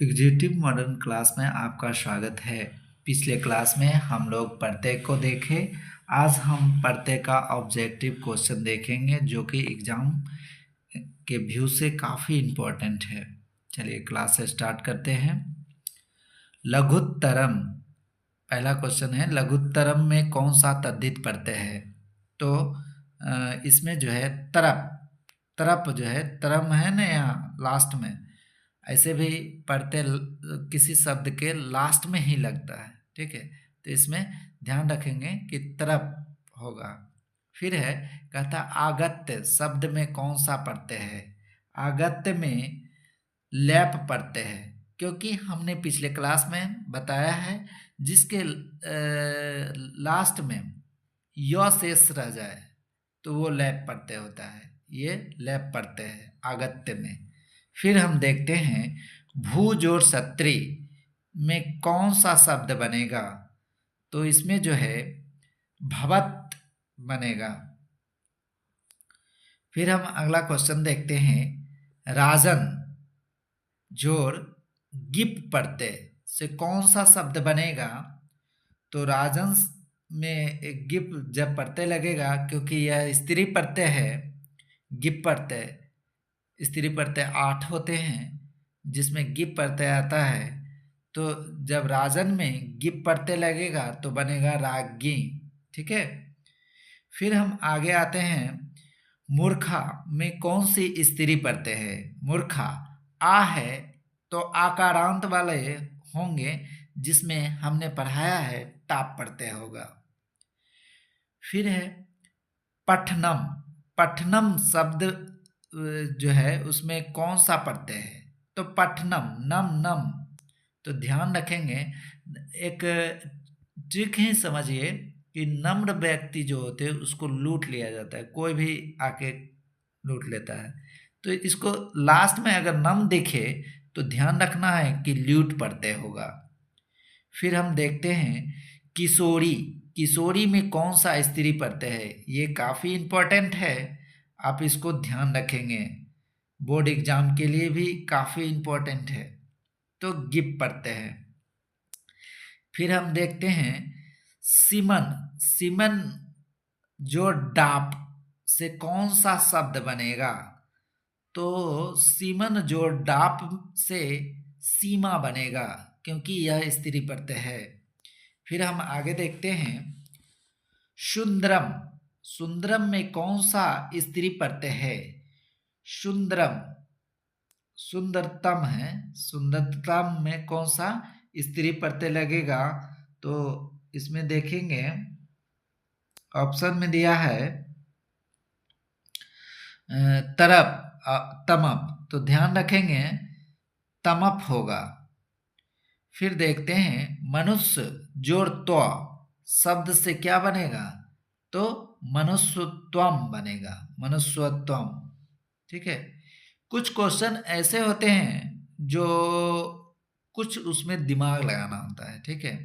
Executive modern class में आपका स्वागत है। पिछले क्लास में हम लोग प्रत्यय को देखे। आज हम प्रत्यय का ऑब्जेक्टिव क्वेश्चन देखेंगे जो कि एग्जाम के व्यू से काफ़ी इम्पोर्टेंट है। चलिए क्लास स्टार्ट करते हैं। लघुत्तरम, पहला क्वेश्चन है लघुत्तरम में कौन सा तद्धित प्रत्यय है? तो इसमें जो है तरप, तरप जो है तरम है ना, यहाँ लास्ट में ऐसे भी प्रत्यय किसी शब्द के लास्ट में ही लगता है, ठीक है। तो इसमें ध्यान रखेंगे कि तरप होगा। फिर है कहता आगत्य शब्द में कौन सा प्रत्यय है? आगत्य में लैप प्रत्यय है, क्योंकि हमने पिछले क्लास में बताया है जिसके लास्ट में य शेष रह जाए तो वो लैप प्रत्यय होता है। ये लैप प्रत्यय है आगत्य में। फिर हम देखते हैं भू जोड़ सत्री में कौन सा शब्द बनेगा? तो इसमें जो है भवत बनेगा। फिर हम अगला क्वेश्चन देखते हैं राजन जोड़ गिप प्रत्यय से कौन सा शब्द बनेगा? तो राजन में एक गिप जब प्रत्यय लगेगा, क्योंकि यह स्त्री प्रत्यय है, गिप प्रत्यय स्त्री प्रत्यय 8 होते हैं जिसमें गिप प्रत्यय आता है। तो जब राजन में गिप प्रत्यय लगेगा तो बनेगा राज्ञी, ठीक है। फिर हम आगे आते हैं मूर्खा में कौन सी स्त्री प्रत्यय है? मूर्खा आ है तो आकारांत वाले होंगे, जिसमें हमने पढ़ाया है टाप प्रत्यय होगा। फिर है पठनम, पठनम शब्द जो है उसमें कौन सा प्रत्यय है? तो पठनम नम नम। तो ध्यान रखेंगे, एक ट्रिक ही समझिए कि नम्र व्यक्ति जो होते हैं उसको लूट लिया जाता है, कोई भी आके लूट लेता है। तो इसको लास्ट में अगर नम दिखे तो ध्यान रखना है कि ल्यूट प्रत्यय होगा। फिर हम देखते हैं किशोरी, किशोरी में कौन सा स्त्री प्रत्यय है? ये काफ़ी इम्पोर्टेंट है, आप इसको ध्यान रखेंगे, बोर्ड एग्जाम के लिए भी काफ़ी इम्पोर्टेंट है। तो गिप प्रत्यय है। फिर हम देखते हैं सीमन, सीमन जो डाप से कौन सा शब्द बनेगा? तो सीमन जो डाप से सीमा बनेगा, क्योंकि यह स्त्री प्रत्यय है। फिर हम आगे देखते हैं सुंदरम, सुंदरम में कौन सा स्त्री प्रत्यय है? सुंदरम सुंदरतम है, सुंदरतम में कौन सा स्त्री प्रत्यय लगेगा? तो इसमें देखेंगे ऑप्शन में दिया है तरप तमप, तो ध्यान रखेंगे तमप होगा। फिर देखते हैं मनुष्य जोड़ त्व शब्द से क्या बनेगा? तो मनुष्यत्वम बनेगा, मनुष्यत्वम, ठीक है। कुछ क्वेश्चन ऐसे होते हैं जो कुछ उसमें दिमाग लगाना होता है, ठीक है,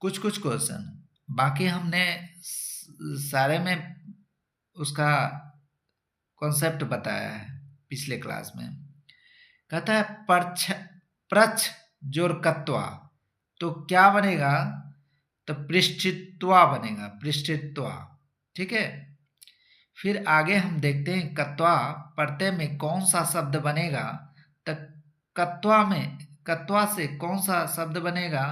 कुछ कुछ क्वेश्चन। बाकी हमने सारे में उसका कॉन्सेप्ट बताया है पिछले क्लास में। कहता है प्रच्छ जोड़ कत्वा, तो क्या बनेगा? तो पृष्ठित्वा बनेगा, पृष्ठित्वा, ठीक है। फिर आगे हम देखते हैं कत्वा प्रत्यय में कौन सा शब्द बनेगा? तो कत्वा में, कत्वा से कौन सा शब्द बनेगा?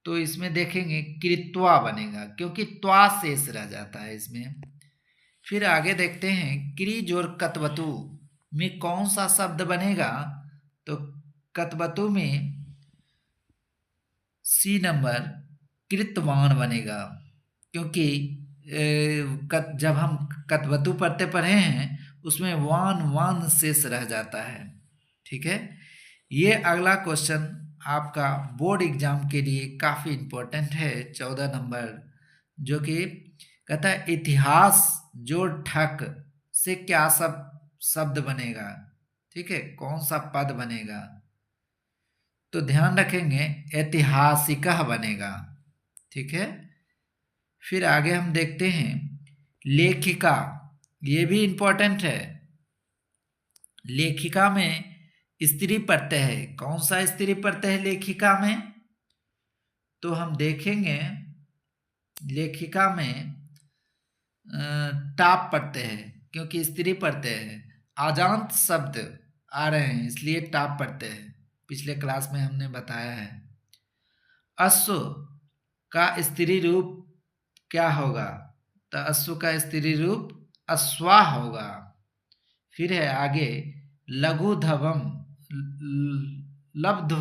तो इसमें देखेंगे कृत्वा बनेगा, क्योंकि त्वा शेष रह जाता है इसमें। फिर आगे देखते हैं क्री जोड़ कतवतु में कौन सा शब्द बनेगा? तो कतवतु में सी नंबर कृतवान बनेगा, क्योंकि जब हम कतवतु प्रत्यय पढ़े हैं उसमें वान वान शेष रह जाता है, ठीक है। ये अगला क्वेश्चन आपका बोर्ड एग्जाम के लिए काफ़ी इम्पोर्टेंट है, 14 नंबर, जो कि कहता है इतिहास जोड़ ठक से क्या सब शब्द बनेगा? ठीक है, कौन सा पद बनेगा? तो ध्यान रखेंगे ऐतिहासिक बनेगा, ठीक है। फिर आगे हम देखते हैं लेखिका, ये भी इम्पोर्टेंट है। लेखिका में स्त्री प्रत्यय है। कौन सा स्त्री प्रत्यय है लेखिका में? तो हम देखेंगे लेखिका में टाप प्रत्यय है, क्योंकि स्त्री प्रत्यय है। आजांत शब्द आ रहे हैं इसलिए टाप प्रत्यय है। पिछले क्लास में हमने बताया है। अश्व का स्त्री रूप क्या होगा? तो अश्व का स्त्री रूप अश्वा होगा। फिर है आगे लघुधवम लब्धु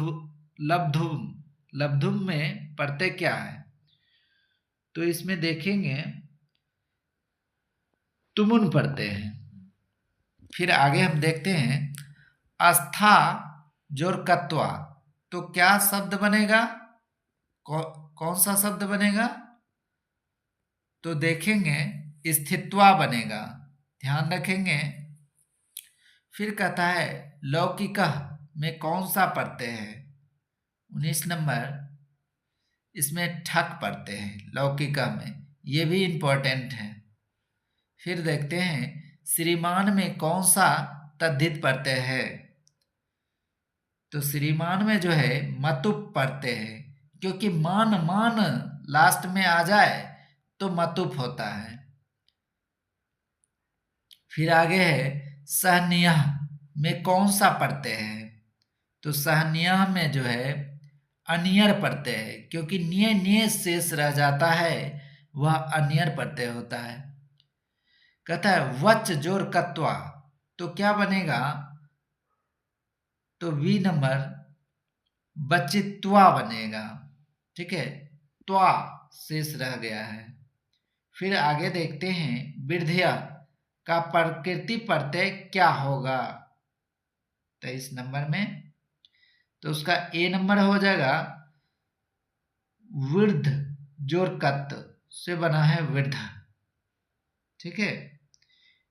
लब्धुम। लब्धुम में प्रत्यय क्या है? तो इसमें देखेंगे तुमुन प्रत्यय है। फिर आगे हम देखते हैं आस्था जोर कत्वा। तो क्या शब्द बनेगा? कौन सा शब्द बनेगा? तो देखेंगे स्थित्वा बनेगा। ध्यान रखेंगे। फिर कहता है लौकिक में कौन सा प्रत्यय है? 19 नंबर, इसमें ठक प्रत्यय है लौकिक में, ये भी इंपॉर्टेंट है। फिर देखते हैं श्रीमान में कौन सा तद्धित प्रत्यय है? तो श्रीमान में जो है मतुप प्रत्यय है, क्योंकि मान मान लास्ट में आ जाए तो मतुप होता है। फिर आगे है सहनीय में कौन सा प्रत्यय है? तो सहनीय में जो है अनियर प्रत्यय है, क्योंकि निय निय शेष रह जाता है, वह अनियर प्रत्यय होता है। कहता है वच जोर कत्वा। तो क्या बनेगा? तो वी नंबर बचित्वा बनेगा। ठीक है, त्वा शेष रह गया है। फिर आगे देखते हैं वृद्धया का प्रकृति प्रत्यय क्या होगा 23 नंबर में? तो उसका ए नंबर हो जाएगा वृद्ध जोर कत से बना है वृद्ध। ठीक है।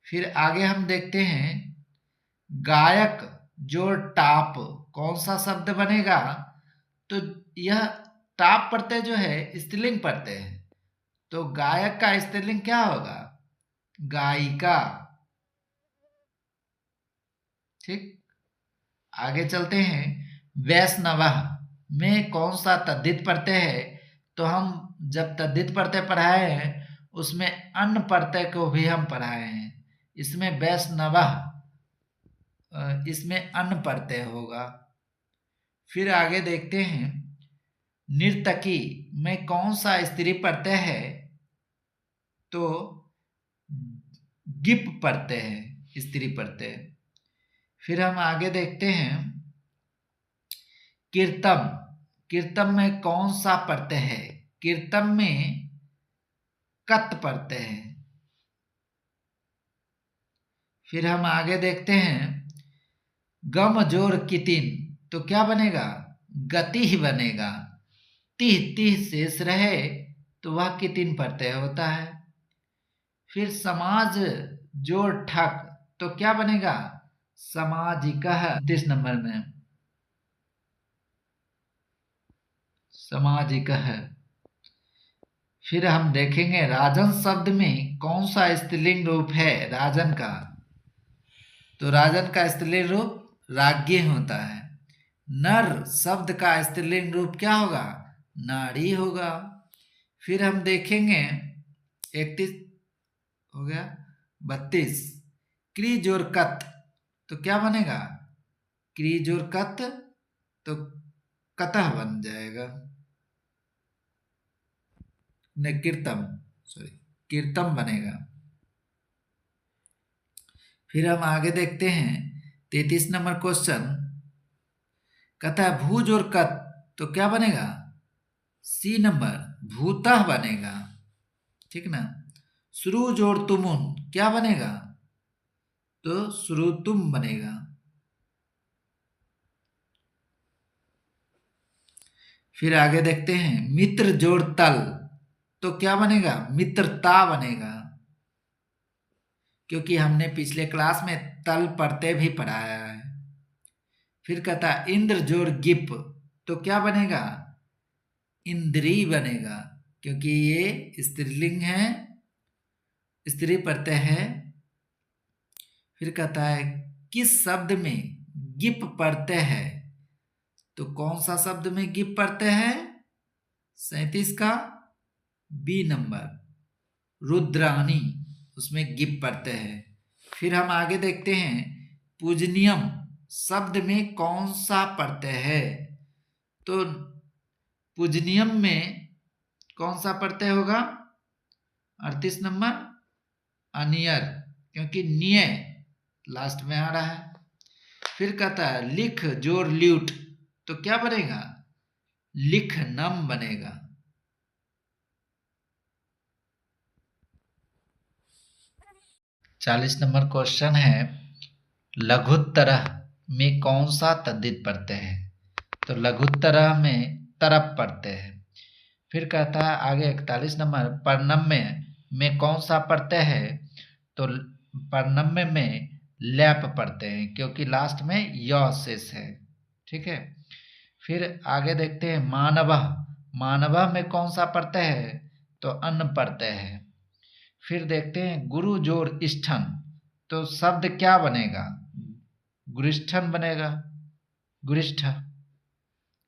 फिर आगे हम देखते हैं गायक जोर टाप। कौन सा शब्द बनेगा? तो यह टाप प्रत्यय जो है स्त्रीलिंग प्रत्यय है, तो गायक का स्त्रीलिंग क्या होगा? गायिका। ठीक, आगे चलते हैं वैष्णव में कौन सा तद्धित प्रत्यय है? तो हम जब तद्धित प्रत्यय पढ़ाए हैं उसमें अन्न प्रत्यय को भी हम पढ़ाए हैं। इसमें वैष्णव, इसमें अन्न प्रत्यय होगा। फिर आगे देखते हैं नर्तकी में कौन सा स्त्री प्रत्यय है? तो गिप प्रत्यय है, स्त्री प्रत्यय। फिर हम आगे देखते हैं कीर्तम। कीर्तम में कौन सा प्रत्यय है? कीर्तम में कत प्रत्यय है। फिर हम आगे देखते हैं गम जोर कितिन। तो क्या बनेगा? गति ही बनेगा। तिह तिह शेष रहे तो वह कितिन प्रत्यय होता है। फिर समाज जोर ठक। तो क्या बनेगा? सामाजिकः 30 नंबर में सामाजिकः। फिर हम देखेंगे राजन शब्द में कौन सा स्त्रीलिंग रूप है राजन का? तो राजन का स्त्रीलिंग रूप राज्ञी होता है। नर शब्द का स्त्रीलिंग रूप क्या होगा? नारी होगा। फिर हम देखेंगे 31 हो गया, 32 क्री जोर कत। तो क्या बनेगा? क्री जोर कत, तो कतः बन जाएगा। नहीं, कीर्तम, सॉरी, कीर्तम बनेगा। फिर हम आगे देखते हैं 33 नंबर क्वेश्चन। कहता है भूज और कत। तो क्या बनेगा? सी नंबर भूतः बनेगा। ठीक ना। श्रुज और तुमुन क्या बनेगा? तो श्रुतुम बनेगा। फिर आगे देखते हैं मित्र जोड़ तल। तो क्या बनेगा? मित्रता बनेगा, क्योंकि हमने पिछले क्लास में तल प्रत्यय भी पढ़ाया है। फिर कहता इंद्र जोड़ गिप। तो क्या बनेगा? इंद्री बनेगा, क्योंकि ये स्त्रीलिंग है, स्त्री प्रत्यय है। फिर कहता है किस शब्द में गिप पढ़ते हैं, तो कौन सा शब्द में गिप पढ़ते हैं? 37 का बी नंबर, रुद्रानी, उसमें गिप पढ़ते हैं। फिर हम आगे देखते हैं, पूजनियम शब्द में कौन सा पढ़ते हैं? तो पूजनियम में कौन सा प्रत्यय होगा? 38 नंबर अनियर, क्योंकि निय लास्ट में आ रहा है। फिर कहता है लिख जोर ल्यूट, तो क्या बनेगा? लिख नम बनेगा। चालीस नंबर क्वेश्चन है, लघुत्तरः में कौन सा तद्धित प्रत्यय है? तो लघुत्तरः में तरफ प्रत्यय है। फिर कहता है आगे 41 नंबर, परनम्य में कौन सा प्रत्यय है? तो परनम्य में लैप प्रत्यय है, क्योंकि लास्ट में य शेष है। ठीक है। फिर आगे देखते हैं, मानवः, मानवः में कौन सा प्रत्यय है? तो अन्न प्रत्यय है। फिर देखते हैं गुरु जोर इष्ठन, तो शब्द क्या बनेगा? गुरिष्ठन बनेगा, गुरिष्ठ।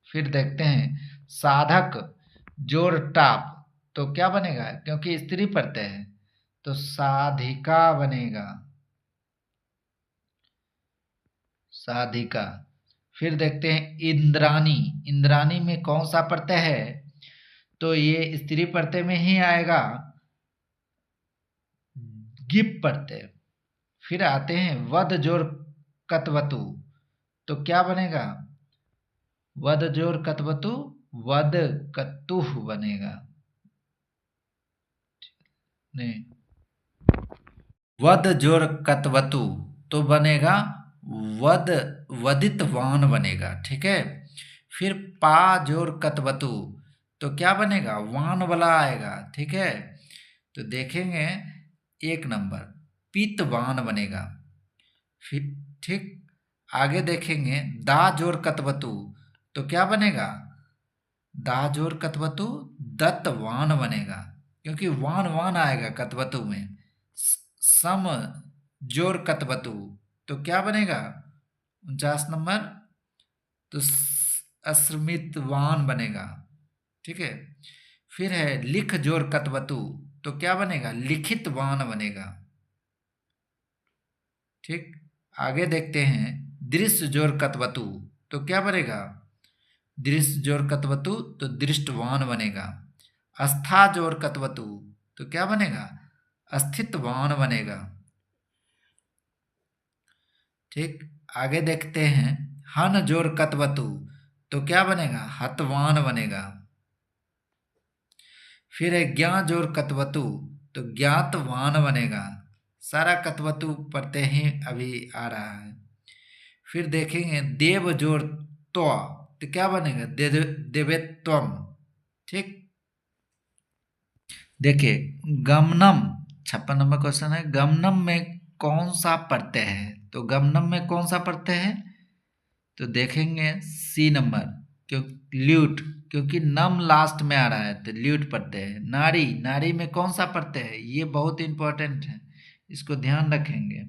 फिर देखते हैं साधक जोर टाप, तो क्या बनेगा? क्योंकि स्त्री प्रत्यय है, तो साधिका बनेगा, साधिका। फिर देखते हैं इंद्रानी, इंद्रानी में कौन सा प्रत्यय है? तो ये स्त्री प्रत्यय में ही आएगा, गिप प्रत्यय। फिर आते हैं वध जोर कतवतु, तो क्या बनेगा? वध जोर कतवतु, वध कतुह बनेगा। नहीं, वध जोर कतवतु तो बनेगा वद, वदितवान बनेगा। ठीक है। फिर पा जोर कतवतु, तो क्या बनेगा? वान वाला आएगा। ठीक है। तो देखेंगे 1 नंबर पीतवान बनेगा। फिर ठीक, आगे देखेंगे दा जोर कतवतु, तो क्या बनेगा? दा जोर कतवतु दत्तवान बनेगा, क्योंकि वान वान आएगा कतवतु में। सम जोर कतवतु, तो क्या बनेगा? 49 नंबर, तो अस्मितवान बनेगा। ठीक है। फिर है लिख जोर कतवतु, तो क्या बनेगा? लिखितवान बनेगा। ठीक, आगे देखते हैं दृश्य जोर कतवतु, तो क्या बनेगा? दृश्य जोर कतवतु, तो दृष्टवान बनेगा। अस्था जोर कतवतु, तो क्या बनेगा? अस्थितवान बनेगा। ठीक, आगे देखते हैं हन जोर कतवतु, तो क्या बनेगा? हतवान बनेगा। फिर है ज्ञा जोर कतवतु, तो ज्ञातवान बनेगा। सारा कतवतु प्रत्यय ही अभी आ रहा है। फिर देखेंगे देव जोर त्वा, तो क्या बनेगा? देवेत्वम। ठीक, देखिए गमनम 56 नंबर क्वेश्चन है, गमनम में कौन सा प्रत्यय है? तो गमनम में कौन सा प्रत्यय है? तो देखेंगे सी नंबर, क्यों? ल्यूट, क्योंकि नम लास्ट में आ रहा है, तो ल्यूट प्रत्यय है। नारी, नारी में कौन सा प्रत्यय है? ये बहुत इंपॉर्टेंट है, इसको ध्यान रखेंगे।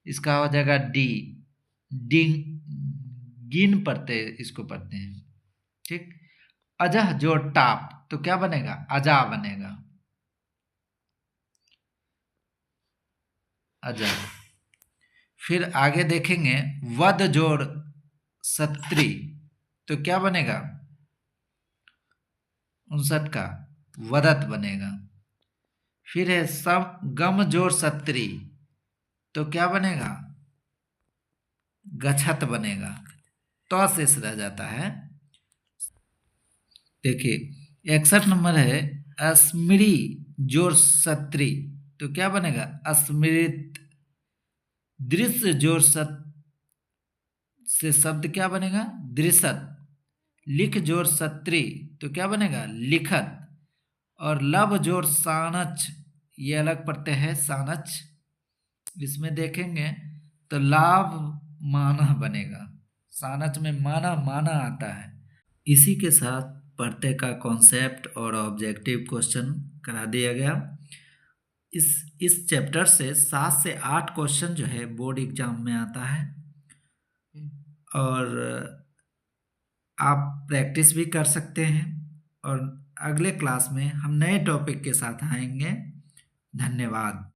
इसका हो जाएगा डी, डिंग, गिन प्रत्यय इसको पढ़ते हैं। ठीक, अजह जोड़ टाप, तो क्या बनेगा? अजा बनेगा, अजा। फिर आगे देखेंगे वध जोड़ सत्री, तो क्या बनेगा? 59 का वदत बनेगा। फिर है सम गम जोड़ सत्री, तो क्या बनेगा? गछत बनेगा, तो शेष रह जाता है। देखिए 61 नंबर है अस्मृति जोड़ सत्री, तो क्या बनेगा? अस्मृत। दृश्य जोड़ सत से शब्द क्या बनेगा? दृशत। लिख जोड़ सत्री, तो क्या बनेगा? लिखत। और लब जोड़ सानच, ये अलग प्रत्यय है, सानच। इसमें देखेंगे तो लाभ माना बनेगा, सानच में माना माना आता है। इसी के साथ प्रत्यय का कॉन्सेप्ट और ऑब्जेक्टिव क्वेश्चन करा दिया गया। इस चैप्टर से 7 से 8 क्वेश्चन जो है बोर्ड एग्जाम में आता है। और आप प्रैक्टिस भी कर सकते हैं और अगले क्लास में हम नए टॉपिक के साथ आएंगे। धन्यवाद।